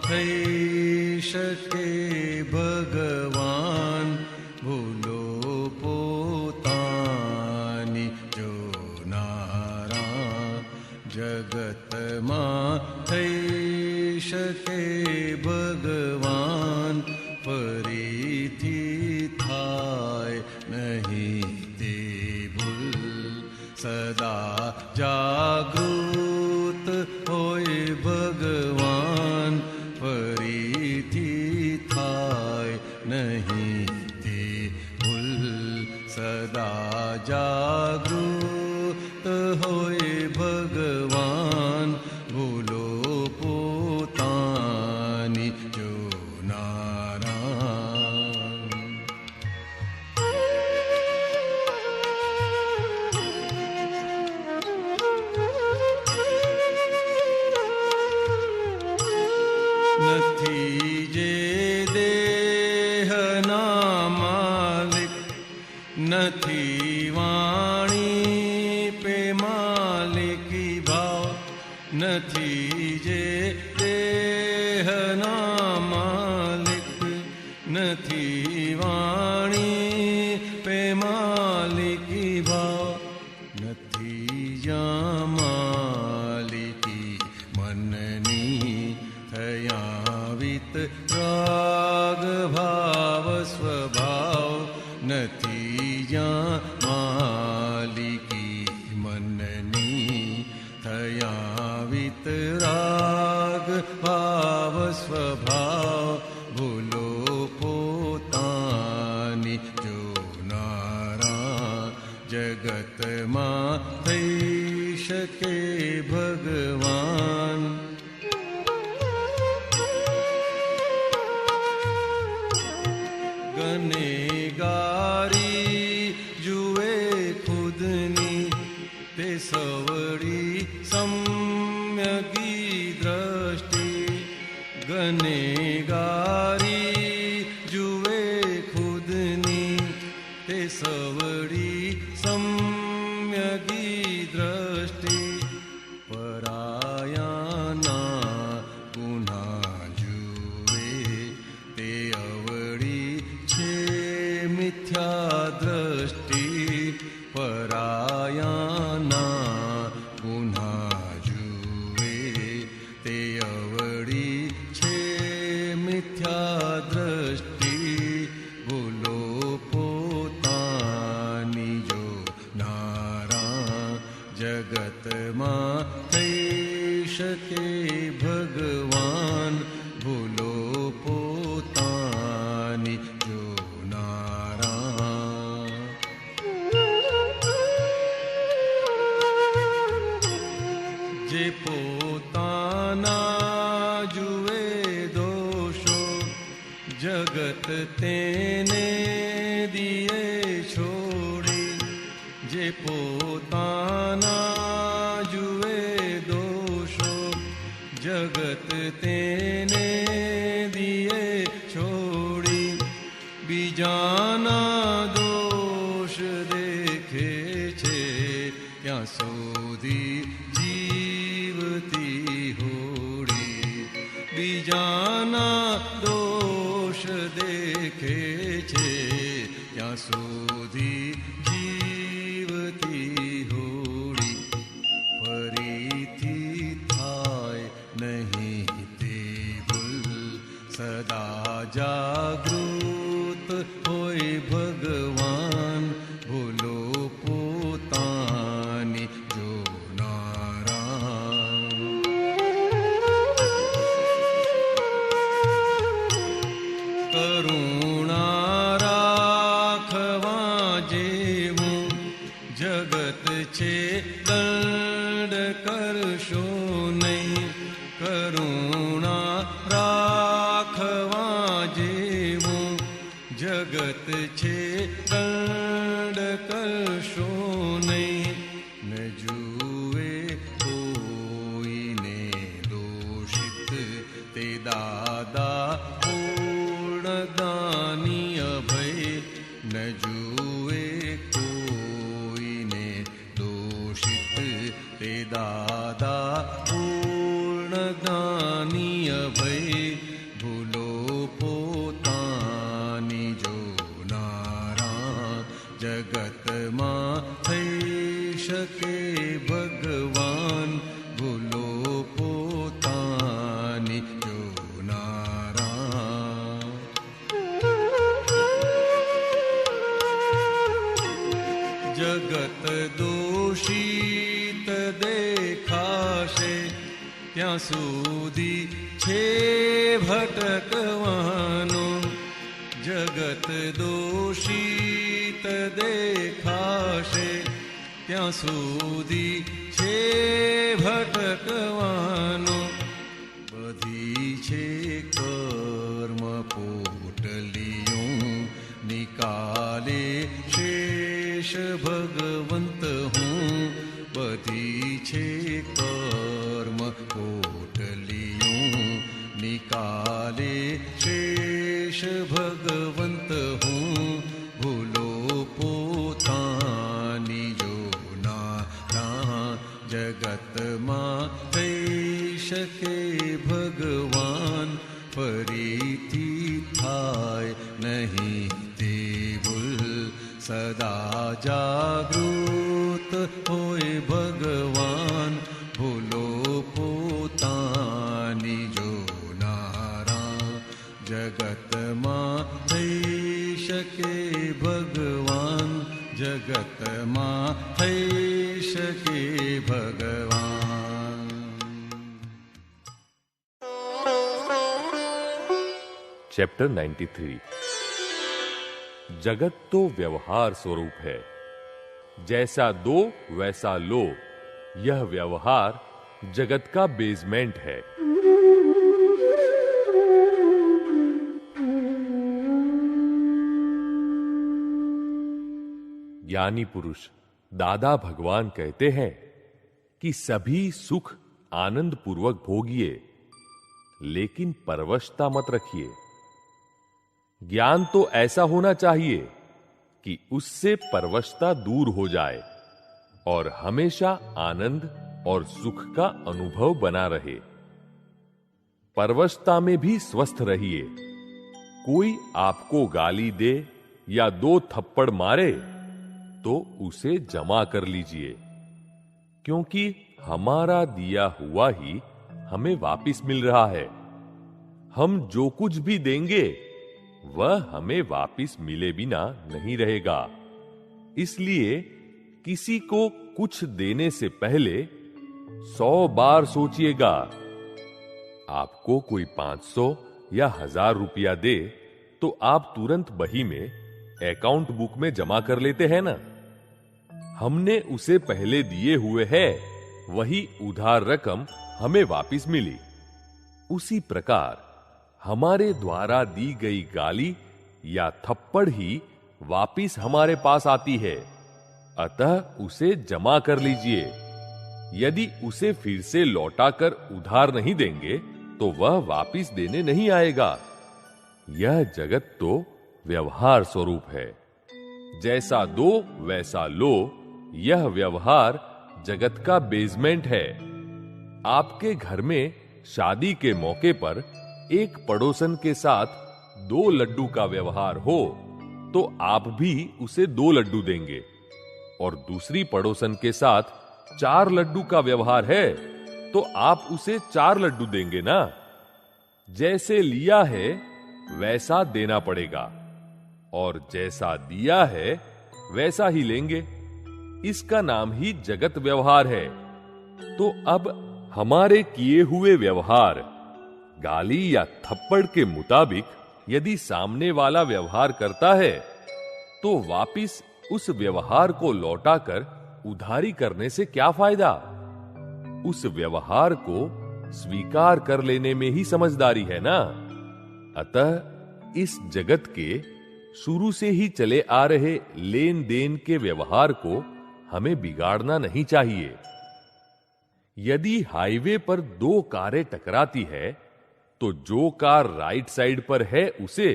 થઈ શકે ભગવાન ભૂલો પોતાની જોનારા જગતમાં થઈ શકે ભગવાન ફરીથી થાય નહીં તે ભૂલ સદા જાગૃત હોય ભગવાન ફરીથી થાય નહીં તે ભૂલ સદા જાગૃત હોય ભગવાન ભૂલો પોતાની જોનારા નથી જે દેહના માલિક નથી વાણી પે માલિકી ભાવ નથી જે દેહના માલિક નથી વાણી પે માલિકી ભાવ નથી જ્યાં માલિકી મનની થયા વિત રાગ ભાવ સ્વભાવ નથી જ્યાં માલિકી મનની થયા વિત રાગ ભાવ સ્વભાવ ભૂલો પોતાની જોનારા જગતમાં થઈ શકે ભગવાન ગનેગારી જુએ ખુદની તે સવડી સમ્યગી દ્રષ્ટિ ગનેગારી જુએ ખુદની તે સવડી સમ્યગી દ્રષ્ટિ પરાયાના ગુના જુએ તે અવળી છે મિથ્યા દ્રષ્ટિ પરાયાના ગુના જુએ તે અવળી છે મિથ્યા દ્રષ્ટિ ભૂલો પોતાની જોનારા જગતમાં થઈ શકે ભગવાન ભૂલો પોતાની જોનારા જે પોતાના જુએ દોષો જગત તેને દિયે છોડી જે પોતાના જુએ દોષો જગત તેને દિયે છોડી બીજાના દોષ દેખે છે ત્યાં સુધી જીવતી હોડી બીજાના દોષ દેખે છે ત્યાં સુધી જીવતી હોડી ફરીથી થાય નહીં તે ભૂલ સદા જાગૃત હોય ભગવાન ભૂલો પોતાની જોનારા કરુણા રાખવા જેવું જગત છે દંડ કરશો નહીં કરુણા રાખવા જેવું જગત છે દંડ કરશો નહીં ન જુએ કોઈને દોષિત તે દાદા પૂર્ણદાની અભય ન જુએ કોઈને દોષિત તે દાદા પૂર્ણદાની અભય ભૂલો પોતાની જોનારા જગતમાં થઈ શકે ભગવાન ભૂલો પોતાની જોનારા જગત દોષિત દેખાશે ત્યાં સુધી છે ભટકવાનું જગત દોષિત દેખાશે ત્યાં સુધી છે ભટકવાનું બધી છે કર્મ પોટલીઓ નિકાલે શેષ ભગવંત હું બધી છે કર્મ પોટલીઓ નિકાલે શેષ ભગવંત હું ભૂલો પોતાની જોનારા જગતમાં થઈ શકે ભગવાન ફરીથી થાય નહીં તે ભૂલ સદા જાગૃત હોય ભગવાન ભૂલો પોતાની જોનારા જગતમાં થઈ શકે ભગવાન જગતમાં થઈ શકે ભગવાન. चैप्टर 93 जगत तो व्यवहार स्वरूप है, जैसा दो वैसा लो, यह व्यवहार जगत का बेसमेंट है. ज्ञानी पुरुष दादा भगवान कहते हैं कि सभी सुख आनंद पूर्वक भोगिए, लेकिन परवशता मत रखिए. ज्ञान तो ऐसा होना चाहिए कि उससे परवशता दूर हो जाए और हमेशा आनंद और सुख का अनुभव बना रहे. परवशता में भी स्वस्थ रहिए. कोई आपको गाली दे या दो थप्पड़ मारे तो उसे जमा कर लीजिए, क्योंकि हमारा दिया हुआ ही हमें वापस मिल रहा है. हम जो कुछ भी देंगे वह हमें वापस मिले बिना नहीं रहेगा. इसलिए किसी को कुछ देने से पहले 100 बार सोचिएगा. आपको कोई 500 या 1000 रुपया दे तो आप तुरंत बही में अकाउंट बुक में जमा कर लेते हैं ना. हमने उसे पहले दिए हुए है, वही उधार रकम हमें वापस मिली. उसी प्रकार हमारे द्वारा दी गई गाली या थप्पड़ ही वापिस हमारे पास आती है. अतः उसे जमा कर लीजिए. यदि उसे फिर से लौटाकर उधार नहीं देंगे तो वह वापिस देने नहीं आएगा. यह जगत तो व्यवहार स्वरूप है. जैसा दो वैसा लो, यह व्यवहार जगत का बेसमेंट है. आपके घर में शादी के मौके पर एक पड़ोसन के साथ 2 लड्डू का व्यवहार हो तो आप भी उसे 2 लड्डू देंगे, और दूसरी पड़ोसन के साथ 4 लड्डू का व्यवहार है तो आप उसे 4 लड्डू देंगे ना. जैसे लिया है वैसा देना पड़ेगा, और जैसा दिया है वैसा ही लेंगे. इसका नाम ही जगत व्यवहार है. तो अब हमारे किए हुए व्यवहार गाली या थप्पड़ के मुताबिक यदि सामने वाला व्यवहार करता है तो वापिस उस व्यवहार को लौटाकर उधारी करने से क्या फायदा. उस व्यवहार को स्वीकार कर लेने में ही समझदारी है ना. अतः इस जगत के शुरू से ही चले आ रहे लेन देन के व्यवहार को हमें बिगाड़ना नहीं चाहिए. यदि हाईवे पर 2 कारें टकराती है तो जो कार राइट साइड पर है उसे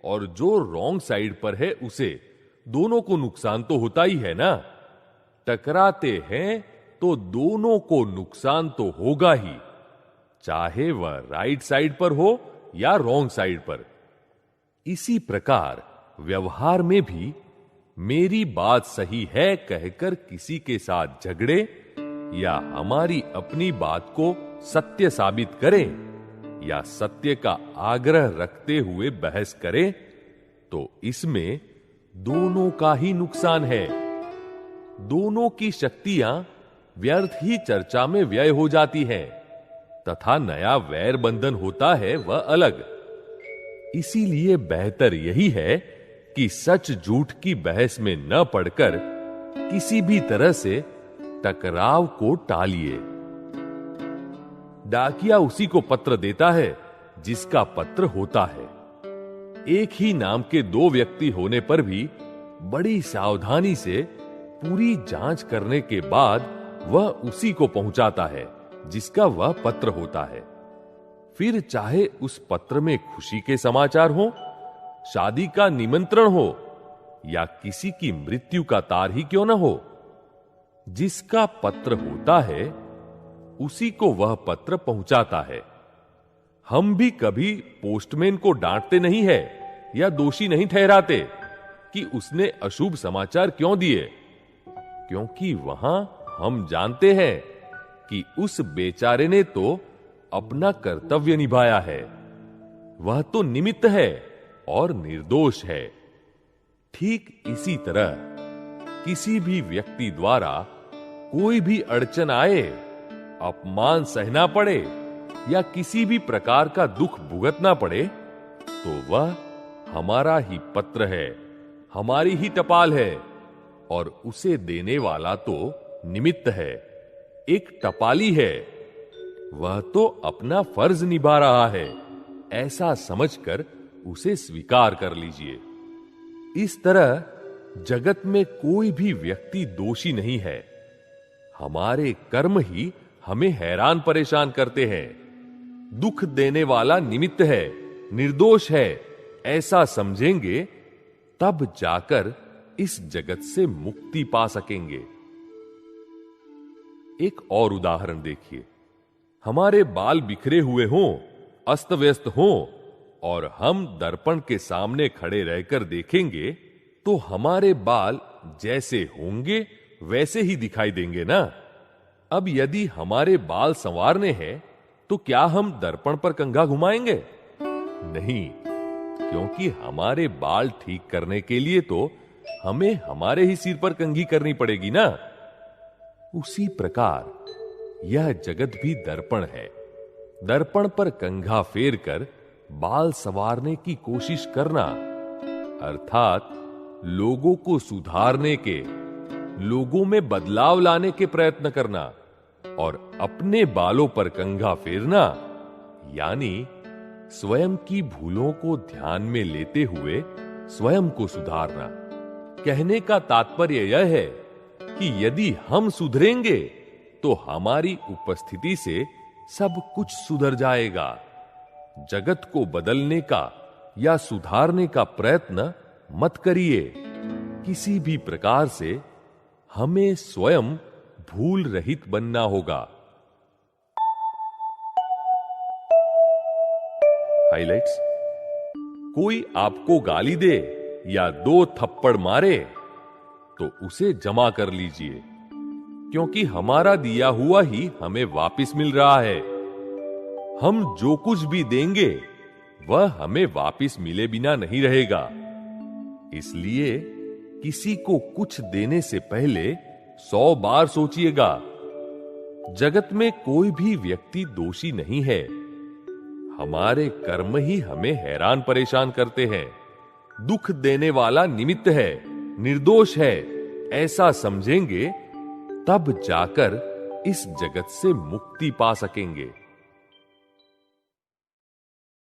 और जो रॉन्ग साइड पर है उसे, दोनों को नुकसान तो होता ही है ना. टकराते हैं तो दोनों को नुकसान तो होगा ही, चाहे वह राइट साइड पर हो या रॉन्ग साइड पर। इसी प्रकार व्यवहार में भी मेरी बात सही है कहकर किसी के साथ झगड़े या हमारी अपनी बात को सत्य साबित करें या सत्य का आग्रह रखते हुए बहस करें, तो इसमें दोनों का ही नुकसान है। दोनों की शक्तियां व्यर्थ ही चर्चा में व्यय हो जाती हैं तथा नया वैर बंधन होता है वह अलग। इसीलिए बेहतर यही है कि सच झूठ की बहस में न पड़कर किसी भी तरह से टकराव को टालिए। डाकिया उसी को पत्र देता है जिसका पत्र होता है। एक ही नाम के दो व्यक्ति होने पर भी बड़ी सावधानी से पूरी जांच करने के बाद वह उसी को पहुंचाता है जिसका वह पत्र होता है। फिर चाहे उस पत्र में खुशी के समाचार हो, शादी का निमंत्रण हो या किसी की मृत्यु का तार ही क्यों न हो, जिसका पत्र होता है उसी को वह पत्र पहुंचाता है। हम भी कभी पोस्टमैन को डांटते नहीं है या दोषी नहीं ठहराते कि उसने अशुभ समाचार क्यों दिए, क्योंकि वहां हम जानते हैं कि उस बेचारे ने तो अपना कर्तव्य निभाया है। वह तो निमित्त है और निर्दोष है। ठीक इसी तरह किसी भी व्यक्ति द्वारा कोई भी अड़चन आए, अपमान सहना पड़े या किसी भी प्रकार का दुख भुगतना पड़े, तो वह हमारा ही पत्र है, हमारी ही टपाल है और उसे देने वाला तो निमित्त है, एक टपाली है। वह तो अपना फर्ज निभा रहा है, ऐसा समझकर उसे स्वीकार कर लीजिए। इस तरह जगत में कोई भी व्यक्ति दोषी नहीं है। हमारे कर्म ही हमें हैरान परेशान करते हैं। दुख देने वाला निमित्त है, निर्दोष है, ऐसा समझेंगे तब जाकर इस जगत से मुक्ति पा सकेंगे। एक और उदाहरण देखिए। हमारे बाल बिखरे हुए हों, अस्त व्यस्त हों और हम दर्पण के सामने खड़े रहकर देखेंगे तो हमारे बाल जैसे होंगे वैसे ही दिखाई देंगे ना। अब यदि हमारे बाल संवारने हैं तो क्या हम दर्पण पर कंघा घुमाएंगे? नहीं, क्योंकि हमारे बाल ठीक करने के लिए तो हमें हमारे ही सिर पर कंघी करनी पड़ेगी ना। उसी प्रकार यह जगत भी दर्पण है। दर्पण पर कंघा फेर कर बाल संवारने की कोशिश करना, अर्थात लोगों को सुधारने के, लोगों में बदलाव लाने के प्रयत्न करना और अपने बालों पर कंघा फेरना, यानी स्वयं की भूलों को ध्यान में लेते हुए स्वयं को सुधारना। कहने का तात्पर्य यह है कि यदि हम सुधरेंगे तो हमारी उपस्थिति से सब कुछ सुधर जाएगा। जगत को बदलने का या सुधारने का प्रयत्न मत करिए। किसी भी प्रकार से हमें स्वयं भूल रहित बनना होगा। हाइलाइट्स। कोई आपको गाली दे या दो थप्पड़ मारे तो उसे जमा कर लीजिए, क्योंकि हमारा दिया हुआ ही हमें वापस मिल रहा है। हम जो कुछ भी देंगे वह हमें वापस मिले बिना नहीं रहेगा। इसलिए किसी को कुछ देने से पहले 100 बार सोचिएगा। जगत में कोई भी व्यक्ति दोषी नहीं है। हमारे कर्म ही हमें हैरान परेशान करते हैं। दुख देने वाला निमित्त है, निर्दोष है, ऐसा समझेंगे तब जाकर इस जगत से मुक्ति पा सकेंगे।